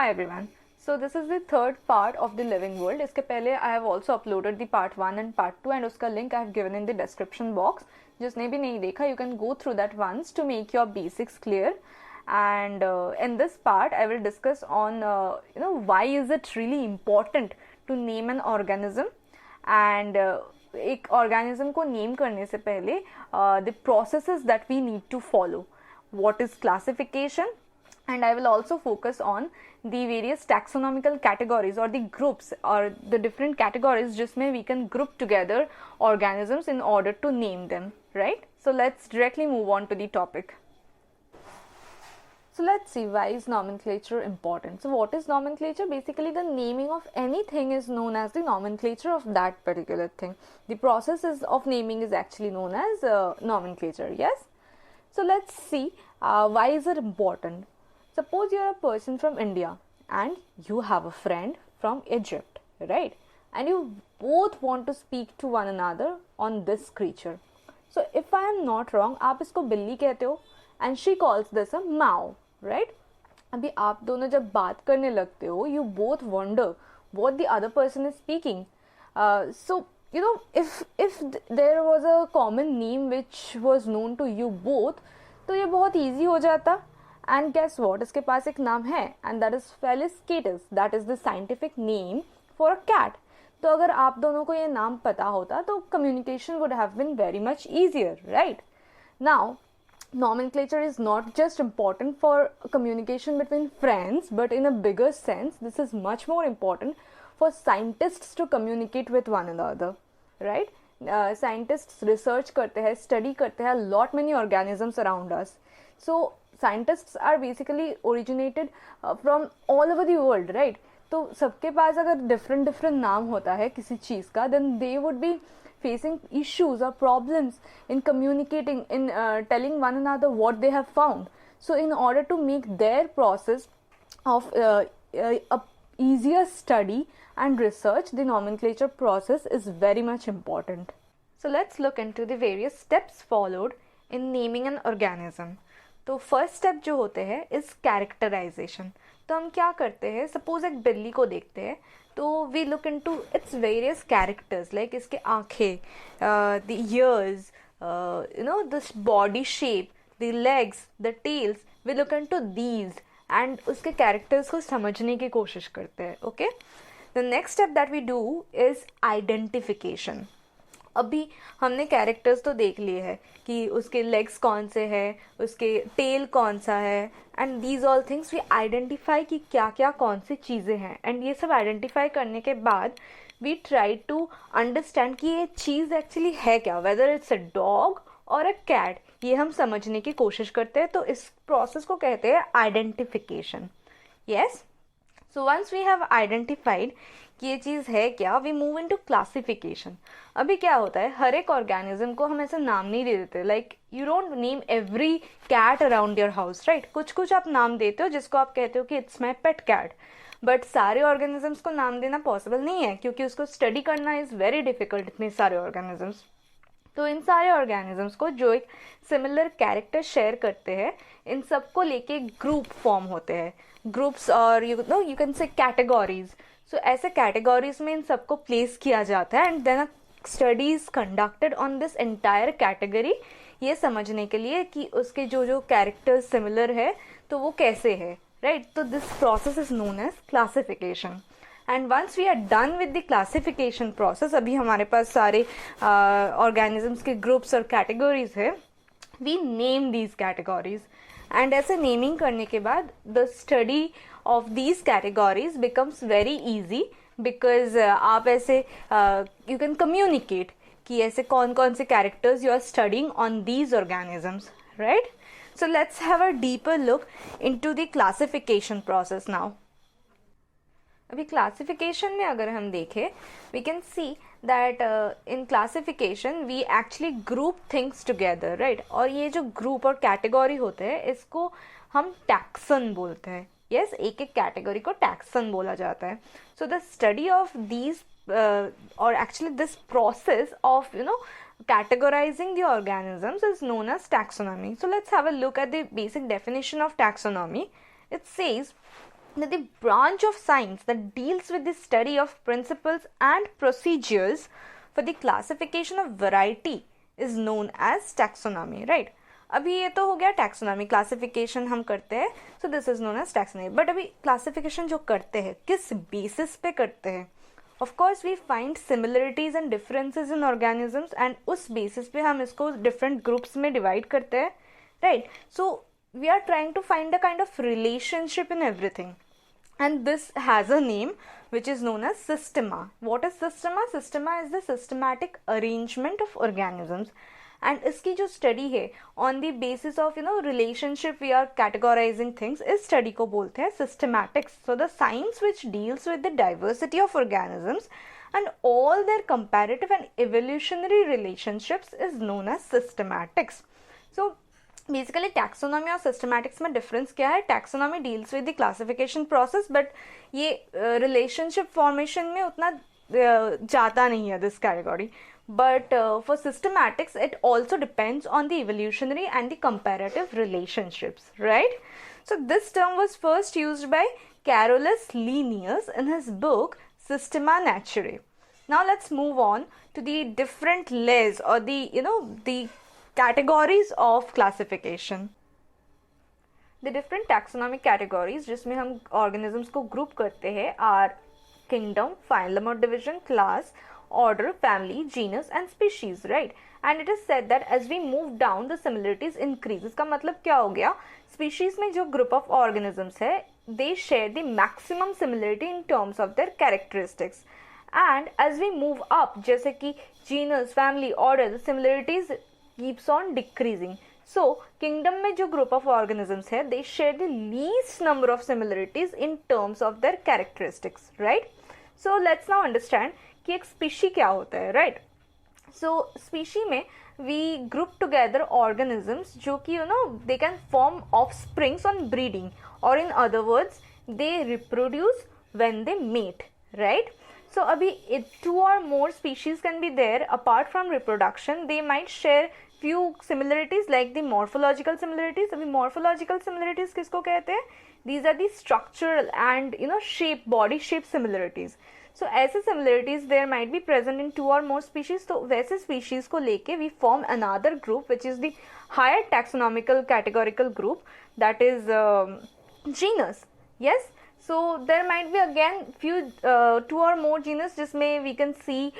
Hi everyone. So this is the third part of the living world. इसके पहले I have also uploaded the part 1 and part 2 and उसका link I have given in the description box. जिसने भी नहीं देखा you can go through that once to make your basics clear. And in this part I will discuss on why is it really important to name an organism and एक organism को name करने से पहले the processes that we need to follow. What is classification? And I will also focus on the various taxonomical categories or the groups or the different categories जिसमें we can group together organisms in order to name them, right? So let's directly move on to the topic. So let's see, why is nomenclature important? So what is nomenclature? Basically the naming of anything is known as the nomenclature of that particular thing. The process of naming is actually known as nomenclature, yes? So let's see why is it important. Suppose you're a person from India and you have a friend from Egypt, right? And you both want to speak to one another on this creature. So if I am not wrong, आप इसको बिल्ली कहते हो and she calls this a mouse, right? अभी आप दोनों जब बात करने लगते हो, you both wonder what the other person is speaking. So if there was a common name which was known to you both, तो ये बहुत easy हो जाता. And guess what? इसके पास एक नाम है and that is Felis catus. That is the scientific name for a cat. तो अगर आप दोनों को ये नाम पता होता तो communication would have been very much easier, right? Now, nomenclature is not just important for communication between friends, but in a bigger sense, this is much more important for scientists to communicate with one another, right? Scientists research करते हैं, study करते हैं lot many organisms around us. So scientists are basically originated from all over the world, right? तो सबके पास अगर different नाम होता है किसी चीज़ का, then they would be facing issues or problems in communicating, in telling one another what they have found. So in order to make their process of a easier study and research, the nomenclature process is very much important. So let's look into the various steps followed in naming an organism. तो first step जो होते हैं is characterisation. तो हम क्या करते हैं, suppose एक बिल्ली को देखते हैं तो we look into its various characters, like इसके आंखें, the ears, the body shape, the legs, the tails. We look into these and उसके कैरेक्टर्स को समझने की कोशिश करते हैं. Okay, the next step that we do is identification. अभी हमने कैरेक्टर्स तो देख लिए हैं कि उसके लेग्स कौन से हैं, उसके टेल कौन सा है, and these all things we identify कि क्या क्या कौन सी चीज़ें हैं. एंड ये सब आइडेंटिफाई करने के बाद वी ट्राई टू अंडरस्टैंड कि ये चीज़ एक्चुअली है क्या, वेदर इट्स अ डॉग और अ कैट, ये हम समझने की कोशिश करते हैं. तो इस प्रोसेस को कहते हैं identification. Yes, so once we have identified कि ये चीज़ है क्या, वी मूव इनटू क्लासिफिकेशन. अभी क्या होता है, हर एक ऑर्गेनिज्म को हम ऐसे नाम नहीं दे देते. Like you don't name every cat around your house, right? कुछ आप नाम देते हो जिसको आप कहते हो कि it's my pet cat, but सारे ऑर्गेनिजम्स को नाम देना पॉसिबल नहीं है क्योंकि उसको स्टडी करना इज़ वेरी डिफिकल्ट, इतने सारे ऑर्गेनिजम्स. तो इन सारे ऑर्गेनिजम्स को जो एक सिमिलर कैरेक्टर शेयर करते हैं, इन सबको लेके ग्रुप फॉर्म होते हैं, ग्रुप्स, और you can say categories. So ऐसे कैटेगरीज में इन सबको प्लेस किया जाता है and then a study is conducted on this entire category, ये समझने के लिए कि उसके जो कैरेक्टर्स सिमिलर है तो वो कैसे है, राइट? तो this process is known as classification. And once we are done with the classification process, अभी हमारे पास सारे ऑर्गेनिजम्स के ग्रुप्स और कैटेगरीज है, we name these categories. And ऐसे नेमिंग करने के बाद the study of these categories becomes very easy because आप ऐसे यू कैन कम्युनिकेट कि ऐसे कौन कौन से characters you are studying on these organisms, right? So let's have a deeper look into the classification process now. अभी classification में अगर हम देखें, we can see that in classification we actually group things together, right? और ये जो group और category होते हैं इसको हम टैक्सन बोलते हैं. यस, एक एक कैटेगरी को टैक्सन बोला जाता है. So the study of these और actually this process of categorizing the organisms is known as taxonomy. So let's have a look at the basic definition of taxonomy. It says the branch of science that deals with the study of principles and procedures for the classification of variety is known as taxonomy, right? अभी ये तो हो गया taxonomy, classification हम करते हैं, so this is known as taxonomy. But अभी classification जो करते हैं किस basis पे करते हैं? Of course we find similarities and differences in organisms and उस basis पे हम इसको different groups में divide करते हैं, right? So we are trying to find a kind of relationship in everything, and this has a name which is known as systema. What is systema? Systema is the systematic arrangement of organisms, and इसकी जो study है on the basis of relationship we are categorizing things, इस study को बोलते हैं systematics. So the science which deals with the diversity of organisms and all their comparative and evolutionary relationships is known as systematics. So basically taxonomy और systematics में difference क्या है? Taxonomy deals with the classification process, but ये relationship formation में उतना जाता नहीं है this category. But for systematics, it also depends on the evolutionary and the comparative relationships, right? So this term was first used by Carolus Linnaeus in his book Systema Naturae. Now let's move on to the different layers or the categories of classification. The different taxonomic categories जिसमें हम organisms को group करते हैं are kingdom, phylum or division, class, order, family, genus and species, right? And it is said that as we move down the similarities increase. इसका मतलब क्या हो गया? Species में जो group of organisms है they share the maximum similarity in terms of their characteristics. And as we move up, जैसे कि genus, family, order, the similarities keeps on decreasing. So kingdom में जो group of organisms है they share the least number of similarities in terms of their characteristics, right? So let's now understand कि एक species क्या होता है, right? So species में we group together organisms जो कि they can form offsprings on breeding, or in other words they reproduce when they mate, right? So abhi two or more species can be there. Apart from reproduction they might share few similarities like the morphological similarities. Abhi morphological similarities किसको कहते हैं? These are the structural and shape, body shape similarities. So ऐसे similarities there might be present in two or more species. तो वैसे species को लेके we form another group which is the higher taxonomical categorical group, that is genus. Yes. So there might be again few two or more genus जिसमें we can see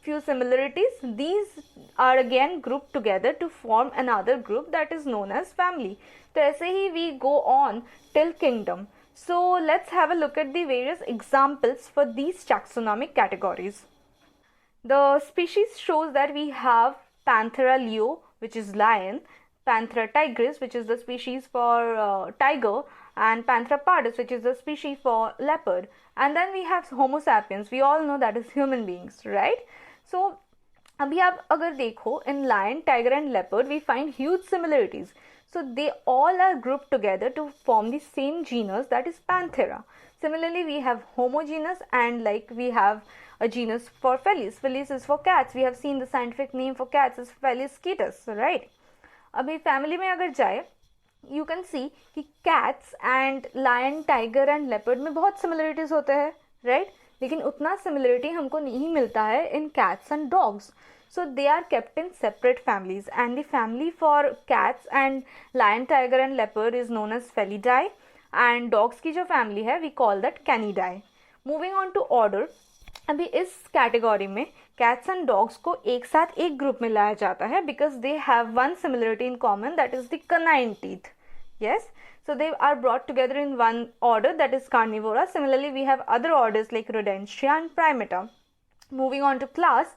few similarities. These are again grouped together to form another group that is known as family. तो ऐसे ही we go on till kingdom. So let's have a look at the various examples for these taxonomic categories. The species shows that we have Panthera leo, which is lion, Panthera tigris, which is the species for tiger, and Panthera pardus, which is the species for leopard. And then we have Homo sapiens. We all know that is human beings, right? So अभी आप अगर देखो in lion, tiger and leopard we find huge similarities. So they all are grouped together to form the same genus, that is Panthera. Similarly we have Homo genus, and like we have a genus for Felis. Felis is for cats. We have seen the scientific name for cats is Felis catus, right? अभी family में अगर जाए you can see कि cats and lion, tiger and leopard में बहुत similarities होते हैं, right? लेकिन उतना similarity हमको नहीं मिलता है in cats and dogs. So they are kept in separate families, and the family for cats and lion, tiger and leopard is known as Felidae, and dogs की जो family है we call that Canidae. Moving on to order, अभी इस category में cats and dogs को एक साथ एक group में लाया जाता है because they have one similarity in common, that is the canine teeth. Yes, so they are brought together in one order, that is Carnivora. Similarly we have other orders like Rodentia and Primata. Moving on to class,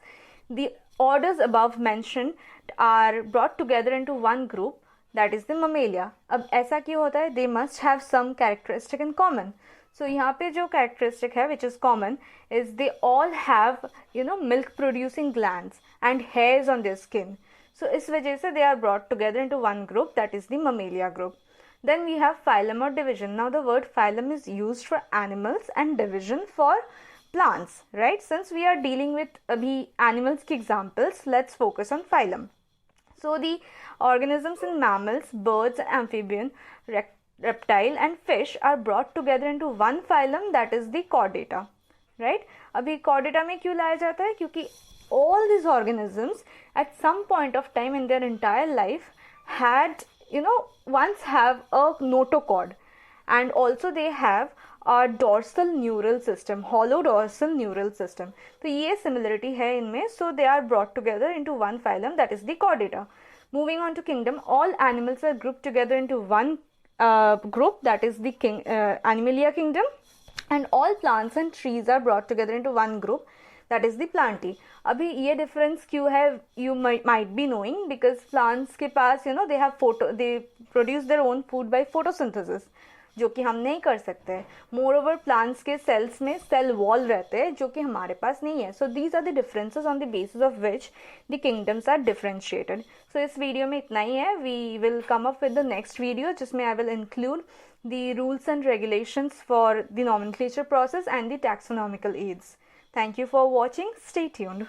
the orders above mentioned are brought together into one group, that is the Mammalia. अब ऐसा क्यों होता है? They must have some characteristic in common. So यहाँ पे जो characteristic है which is common is they all have milk producing glands and hairs on their skin. So इस वजह से they are brought together into one group, that is the Mammalia group. Then we have phylum or division. Now the word phylum is used for animals and division for plants, right? Since we are dealing with abhi animals ki examples, let's focus on phylum. So the organisms in mammals, birds, amphibian, reptile and fish are brought together into one phylum, that is the chordata, right? अभी chordata में क्यों लाया जाता है? क्योंकि all these organisms at some point of time in their entire life had, once have a notochord, and also they have a dorsal neural system, hollow dorsal neural system. तो ये similarity है इनमें, so they are brought together into one phylum, that is the chordata. Moving on to kingdom, all animals are grouped together into one group, that is the Animalia kingdom, and all plants and trees are brought together into one group, that is the Plantae. अभी ये difference क्यों है? You might be knowing, because plants के पास they produce their own food by photosynthesis, जो कि हम नहीं कर सकते हैं. मोर ओवर प्लांट्स के सेल्स में सेल वॉल रहते हैं, जो कि हमारे पास नहीं है. So these are the differences on the basis of which the kingdoms are differentiated. So इस वीडियो में इतना ही है. We will come up with the next video, जिसमें I will include the rules and regulations for the nomenclature process and the taxonomical aids. Thank you for watching. Stay tuned.